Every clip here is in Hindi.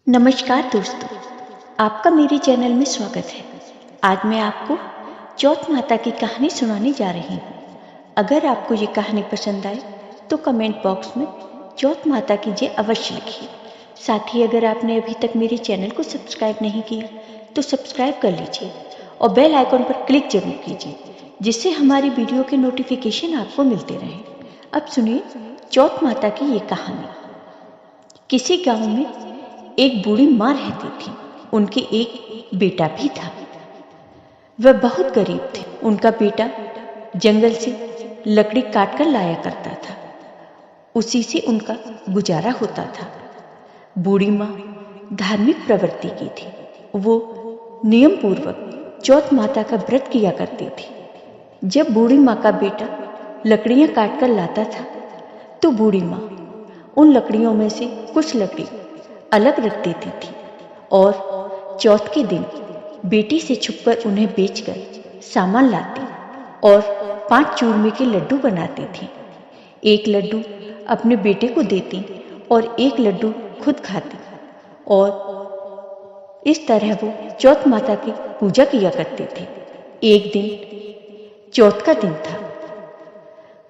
नमस्कार दोस्तों, आपका मेरे चैनल में स्वागत है। आज मैं आपको चौथ माता की कहानी सुनाने जा रही हूँ। अगर आपको ये कहानी पसंद आए तो कमेंट बॉक्स में चौथ माता की जय अवश्य लिखिए। साथ ही अगर आपने अभी तक मेरे चैनल को सब्सक्राइब नहीं किया तो सब्सक्राइब कर लीजिए और बेल आइकॉन पर क्लिक जरूर कीजिए, जिससे हमारी वीडियो के नोटिफिकेशन आपको मिलते रहें। अब सुनिए चौथ माता की ये कहानी। किसी गांव में एक बूढ़ी माँ रहती थी। उनके एक बेटा भी था। वह बहुत गरीब थे। उनका बेटा जंगल से लकड़ी काट कर लाया करता था। उसी से उनका गुजारा होता था। बूढ़ी माँ धार्मिक प्रवृत्ति की थी। वो नियम पूर्वक चौथ माता का व्रत किया करती थी। जब बूढ़ी माँ का बेटा लकड़ियां काट कर लाता था तो बूढ़ी माँ उन लकड़ियों में से कुछ लकड़ी अलग रख देती थी और चौथ के दिन बेटी से छुपकर उन्हें बेचकर सामान लाती और 5 चूरमे के लड्डू बनाती थी। एक लड्डू अपने बेटे को देती और एक लड्डू खुद खाती और इस तरह वो चौथ माता की पूजा किया करते थे। एक दिन चौथ का दिन था।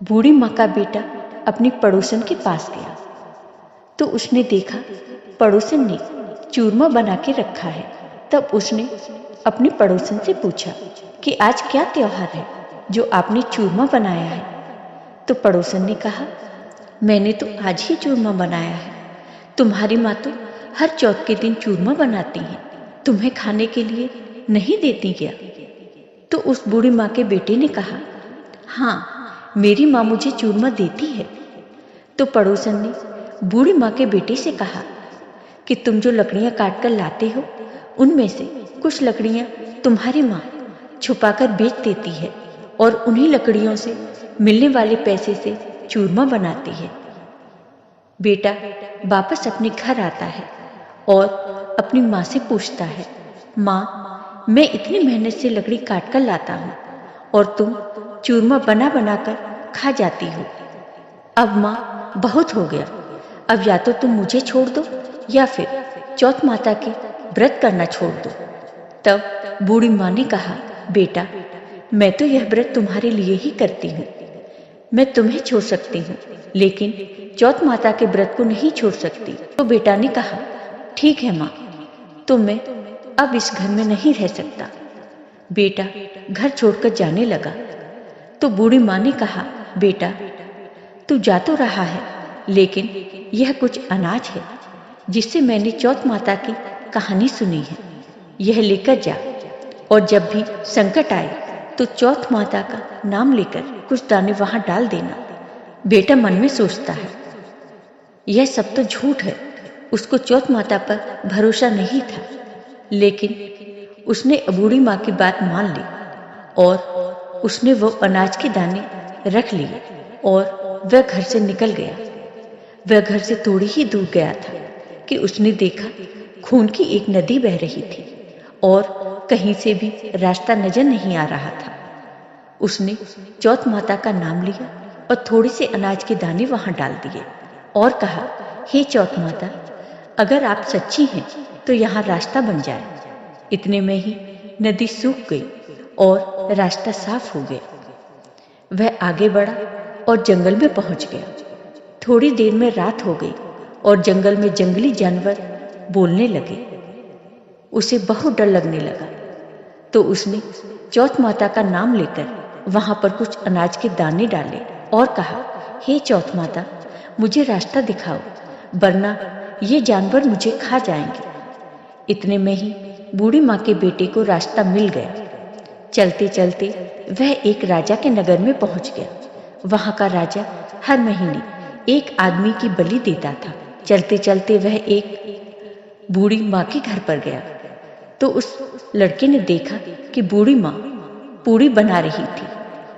बूढ़ी माँ का बेटा अपनी पड़ोसन के पास गया तो उसने देखा पड़ोसन ने चूरमा बना के रखा है। तब उसने अपनी पड़ोसन से पूछा कि आज क्या त्योहार है जो आपने चूरमा बनाया है। तो पड़ोसन ने कहा, मैंने तो आज ही चूरमा बनाया है। तुम्हारी माँ तो हर चौथ के दिन चूरमा बनाती है, तुम्हें खाने के लिए नहीं देती क्या? तो उस बूढ़ी माँ के बेटे ने कहा, हाँ, मेरी माँ मुझे चूरमा देती है। तो पड़ोसन ने बूढ़ी माँ के बेटे से कहा कि तुम जो लकड़ियां काट कर लाते हो उनमें से कुछ लकड़ियां तुम्हारी माँ छुपाकर बेच देती है और उन्हीं लकड़ियों से मिलने वाले पैसे से चूरमा बनाती है। बेटा वापस अपने घर आता है और अपनी माँ से पूछता है, माँ, मैं इतनी मेहनत से लकड़ी काट कर लाता हूँ और तुम चूरमा बना बनाकर खा जाती हो। अब माँ, बहुत हो गया। अब या तो तुम मुझे छोड़ दो या फिर चौथ माता के व्रत करना छोड़ दो। तब बूढ़ी माँ ने कहा, बेटा, मैं तो यह व्रत तुम्हारे लिए ही करती हूँ। मैं तुम्हें छोड़ सकती हूँ लेकिन चौथ माता के व्रत को नहीं छोड़ सकती। तो बेटा ने कहा, ठीक है माँ, तो मैं अब इस घर में नहीं रह सकता। बेटा घर छोड़कर जाने लगा तो बूढ़ी माँ ने कहा, बेटा, तू जा तो रहा है लेकिन यह कुछ अनाज है जिससे मैंने चौथ माता की कहानी सुनी है। यह लेकर जा और जब भी संकट आए तो चौथ माता का नाम लेकर कुछ दाने वहां डाल देना। बेटा मन में सोचता है, यह सब तो झूठ है। उसको चौथ माता पर भरोसा नहीं था, लेकिन उसने बूढ़ी माँ की बात मान ली और उसने वो अनाज के दाने रख लिए और वह घर से निकल गया। वह घर से थोड़ी ही दूर गया था कि उसने देखा खून की एक नदी बह रही थी और कहीं से भी रास्ता नजर नहीं आ रहा था। उसने चौथ माता का नाम लिया और थोड़े से अनाज के दाने वहां डाल दिए और कहा, हे चौथ माता, अगर आप सच्ची हैं तो यहाँ रास्ता बन जाए। इतने में ही नदी सूख गई और रास्ता साफ हो गया। वह आगे बढ़ा और जंगल में पहुंच गया। थोड़ी देर में रात हो गई और जंगल में जंगली जानवर बोलने लगे। उसे बहुत डर लगने लगा तो उसने चौथ माता का नाम लेकर वहां पर कुछ अनाज के दाने डाले और कहा, हे चौथ माता, मुझे रास्ता दिखाओ, वरना ये जानवर मुझे खा जाएंगे। इतने में ही बूढ़ी माँ के बेटे को रास्ता मिल गया। चलते चलते वह एक राजा के नगर में पहुंच गया। वहां का राजा हर महीने एक आदमी की बलि देता था। चलते चलते वह एक बूढ़ी माँ के घर पर गया तो उस लड़के ने देखा कि बूढ़ी माँ पूड़ी बना रही थी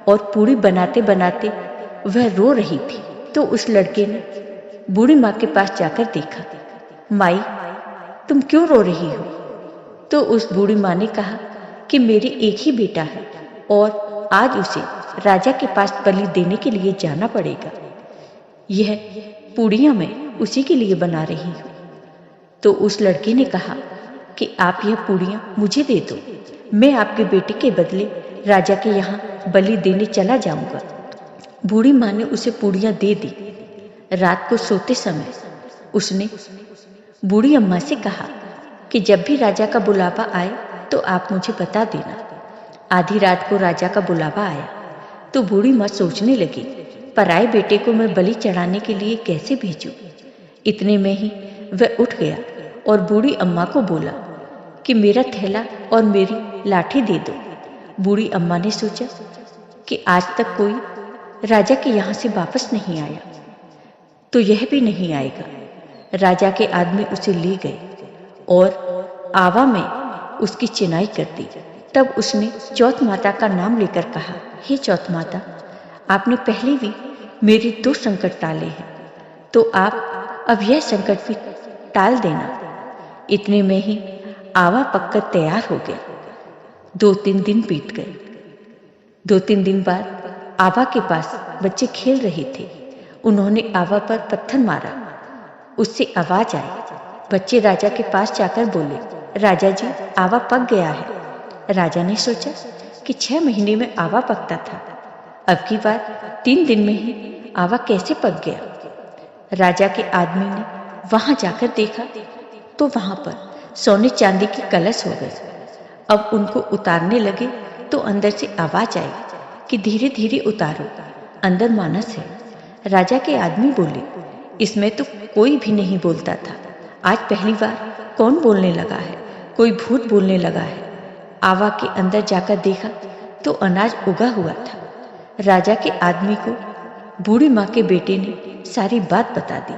और पूड़ी बनाते बनाते वह रो रही थी। तो उस लड़के ने बूढ़ी माँ के पास जाकर देखा, माई, तुम क्यों रो रही हो? तो उस बूढ़ी माँ ने कहा कि मेरे एक ही बेटा है और आज उसे राजा के पास बलि देने के लिए जाना पड़ेगा। यह पूड़ियां मैं उसी के लिए बना रही हूँ। तो उस लड़के ने कहा कि आप यह पूड़ियाँ मुझे दे दो, मैं आपके बेटे के बदले राजा के यहाँ बलि देने चला जाऊंगा। बूढ़ी माँ ने उसे पूड़ियाँ दे दी। रात को सोते समय उसने बूढ़ी अम्मा से कहा कि जब भी राजा का बुलावा आए तो आप मुझे बता देना। आधी रात को राजा का बुलावा आया तो बूढ़ी माँ सोचने लगी, पराए बेटे को मैं बलि चढ़ाने के लिए कैसे भेजूं। इतने में ही वह उठ गया और बूढ़ी अम्मा को बोला कि मेरा थैला और मेरी लाठी दे दो। बूढ़ी अम्मा ने सोचा कि आज तक कोई राजा के यहाँ से वापस नहीं आया तो यह भी नहीं आएगा। राजा के आदमी उसे ले गए और आवा में उसकी चिनाई कर दी। तब उसने चौथ माता का नाम लेकर कहा, हे चौथ माता, आपने पहले भी मेरे 2 संकट टाले हैं, तो आप अब यह संकट भी टाल देना। इतने में ही आवा पककर तैयार हो गया। 2-3 दिन बीत गए। 2-3 दिन बाद आवा के पास बच्चे खेल रहे थे। उन्होंने आवा पर पत्थर मारा, उससे आवाज आई। बच्चे राजा के पास जाकर बोले, राजा जी, आवा पक गया है। राजा ने सोचा कि 6 महीने में आवा पकता था, अब की बार 3 दिन में ही आवा कैसे पक गया। राजा के आदमी ने वहां जाकर देखा तो वहां पर सोने चांदी की कलश हो गए। अब उनको उतारने लगे तो अंदर से आवाज आई कि धीरे धीरे उतारो, अंदर मानस है। राजा के आदमी बोले, इसमें तो कोई भी नहीं बोलता था, आज पहली बार कौन बोलने लगा है, कोई भूत बोलने लगा है। आवा के अंदर जाकर देखा तो अनाज उगा हुआ था। राजा के आदमी को बूढ़ी माँ के बेटे ने सारी बात बता दी।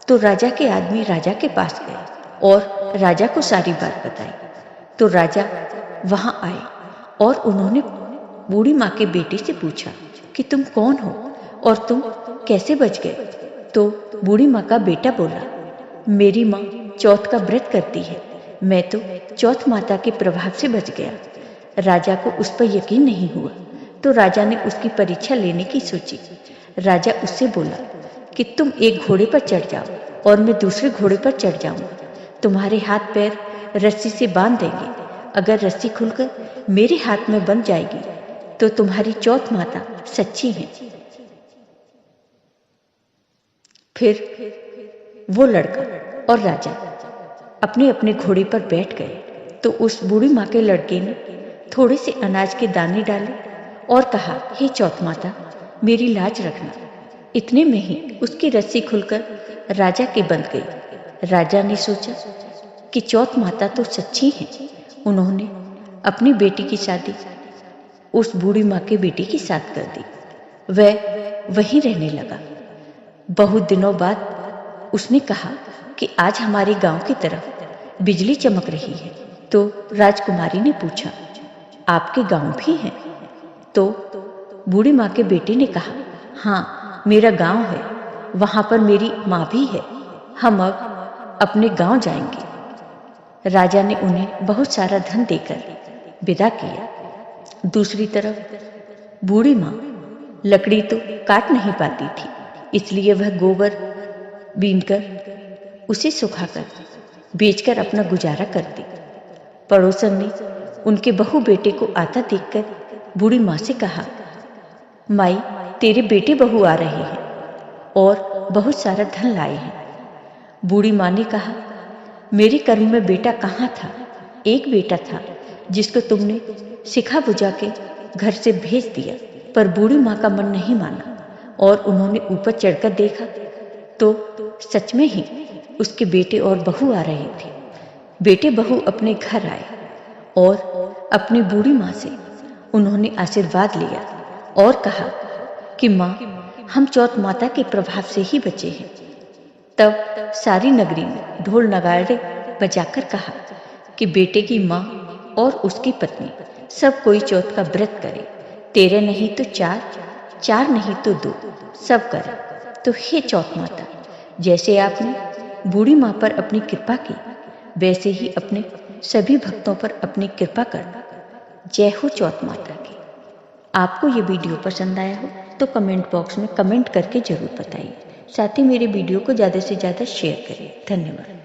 तो राजा के आदमी राजा के पास गए और राजा को सारी बात बताई। तो राजा वहां आए और उन्होंने बूढ़ी माँ के बेटे से पूछा कि तुम कौन हो और तुम कैसे बच गए। तो बूढ़ी माँ का बेटा बोला, मेरी माँ चौथ का व्रत करती है, मैं तो चौथ माता के प्रभाव से बच गया। राजा को उस पर यकीन नहीं हुआ तो राजा ने उसकी परीक्षा लेने की सोची। राजा उससे बोला कि तुम एक घोड़े पर चढ़ जाओ और मैं दूसरे घोड़े पर चढ़ जाऊंगा। तुम्हारे हाथ पैर रस्सी से बांध देंगे। अगर रस्सी खुलकर मेरे हाथ में बंध जाएगी तो तुम्हारी चौथ माता सच्ची है। फिर वो लड़का और राजा अपने अपने घोड़े पर बैठ गए। तो उस बूढ़ी माँ के लड़के ने थोड़े से अनाज के दाने डाले और कहा, हे चौथ माता, मेरी लाज रखना। इतने में ही उसकी रस्सी खुलकर राजा के बंध गई। राजा ने सोचा कि चौथ माता तो सच्ची है। उन्होंने अपनी बेटी की शादी उस बूढ़ी माँ के बेटे के साथ कर दी। वह वहीं रहने लगा। बहुत दिनों बाद उसने कहा कि आज हमारे गांव की तरफ बिजली चमक रही है। तो राजकुमारी ने पूछा, आपके गांव भी है? तो बूढ़ी माँ के बेटे ने कहा, हाँ, मेरा गांव है, वहां पर मेरी माँ भी है। हम अब अपने गांव जाएंगे। राजा ने उन्हें बहुत सारा धन देकर विदा किया। दूसरी तरफ बूढ़ी माँ लकड़ी तो काट नहीं पाती थी, इसलिए वह गोबर बीनकर उसे सुखाकर बेचकर अपना गुजारा करती। पड़ोसन ने उनके बहू बेटे को आता देखकर बूढ़ी माँ से कहा, माई, तेरे बेटे बहू आ रहे हैं और बहुत सारा धन लाए हैं। बूढ़ी माँ ने कहा, मेरे कर्म में बेटा कहाँ था? एक बेटा था जिसको तुमने सिखा बुझा के घर से भेज दिया। पर बूढ़ी माँ का मन नहीं माना और उन्होंने ऊपर चढ़कर देखा तो सच में ही उसके बेटे और बहू आ रहे थे। बेटे बहू अपने घर आए और अपनी बूढ़ी माँ से उन्होंने आशीर्वाद लिया और कहा कि माँ, हम चौथ माता के प्रभाव से ही बचे हैं। तब सारी नगरी में ढोल नगाड़े बजाकर कहा कि बेटे की माँ और उसकी पत्नी सब कोई चौथ का व्रत करे। 13 नहीं तो 4, 4 नहीं तो 2, सब करे। तो हे चौथ माता, जैसे आपने बूढ़ी माँ पर अपनी कृपा की, वैसे ही अपने सभी भक्तों पर अपनी कृपा करना। जय हो चौथ माता की। आपको ये वीडियो पसंद आया हो तो कमेंट बॉक्स में कमेंट करके जरूर बताइए। साथ ही मेरे वीडियो को ज़्यादा से ज़्यादा शेयर करें। धन्यवाद।